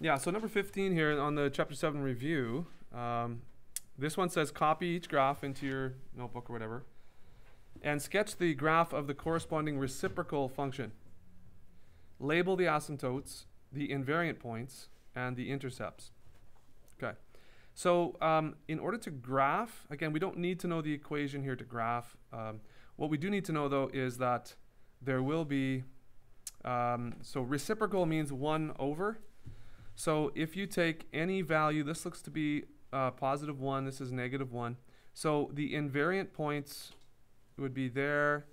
Yeah, so number 15 here on the Chapter 7 review, this one says copy each graph into your notebook or whatever, and sketch the graph of the corresponding reciprocal function. Label the asymptotes, the invariant points, and the intercepts. Okay. So in order to graph, again, we don't need to know the equation here to graph. What we do need to know, though, is that there will be, so reciprocal means 1 over. So if you take any value, this looks to be positive 1, this is negative 1. So the invariant points would be there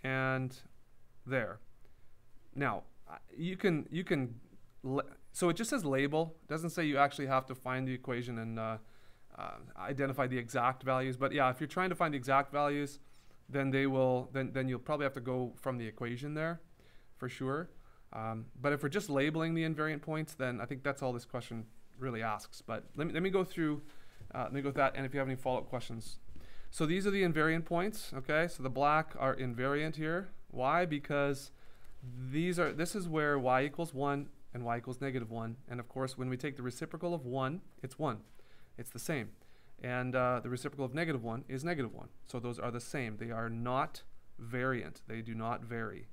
and there. Now, so it just says label. It doesn't say you actually have to find the equation and identify the exact values. But yeah, if you're trying to find the exact values, then then you'll probably have to go from the equation there, for sure. But if we're just labeling the invariant points, then I think that's all this question really asks. But let me go through that, and if you have any follow-up questions. So these are the invariant points, okay? So the black are invariant here. Why? Because this is where y equals 1 and y equals negative 1. And of course, when we take the reciprocal of 1, it's 1. It's the same. And the reciprocal of negative 1 is negative 1. So those are the same. They are not variant. They do not vary.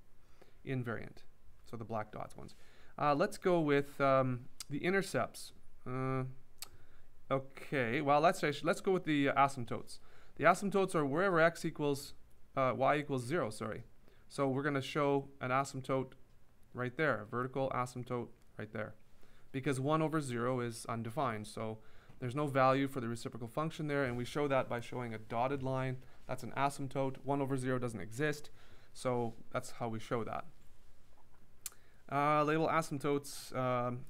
Invariant. So the black dots ones. Let's go with the intercepts. Okay, well, let's go with the asymptotes. The asymptotes are wherever y equals 0, sorry. So we're going to show an asymptote right there, a vertical asymptote right there. Because 1 over 0 is undefined, so there's no value for the reciprocal function there, and we show that by showing a dotted line. That's an asymptote. 1 over 0 doesn't exist, so that's how we show that. Label asymptotes.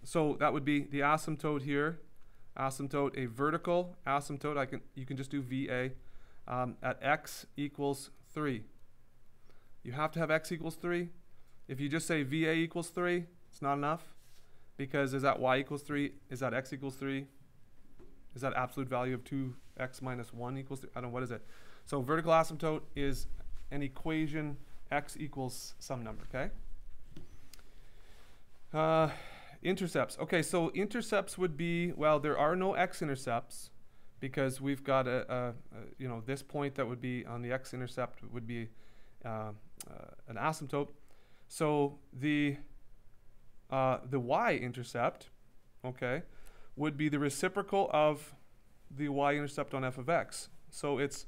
So that would be the asymptote here. Asymptote, a vertical asymptote. You can just do VA at x equals 3. You have to have x equals 3. If you just say VA equals 3, it's not enough, because is that y equals 3? Is that x equals 3? Is that absolute value of 2x minus 1 equals 3? I don't know, what is it? So vertical asymptote is an equation x equals some number, okay? Intercepts. Okay, so intercepts would be, well, there are no x-intercepts because we've got this point that would be on the x-intercept would be an asymptote. So the y-intercept, okay, would be the reciprocal of the y-intercept on f of x. So it's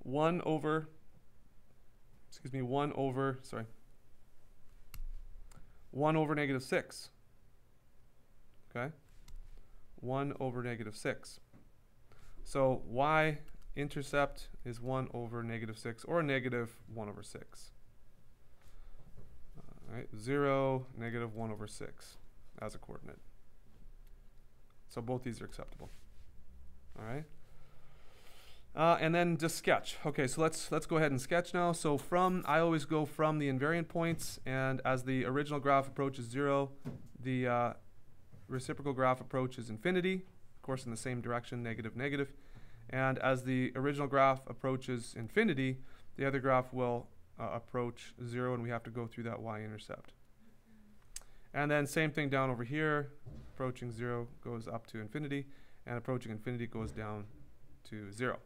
1 over negative 6. Okay? 1 over negative 6. So y-intercept is 1 over negative 6, or negative 1 over 6. All right, 0, negative 1 over 6 as a coordinate. So both these are acceptable. All right? And then just sketch. Okay, so let's go ahead and sketch now. So I always go from the invariant points, and as the original graph approaches 0, the reciprocal graph approaches infinity, of course in the same direction, negative, negative. And as the original graph approaches infinity, the other graph will approach 0, and we have to go through that y-intercept. And then same thing down over here, approaching 0 goes up to infinity, and approaching infinity goes down to 0.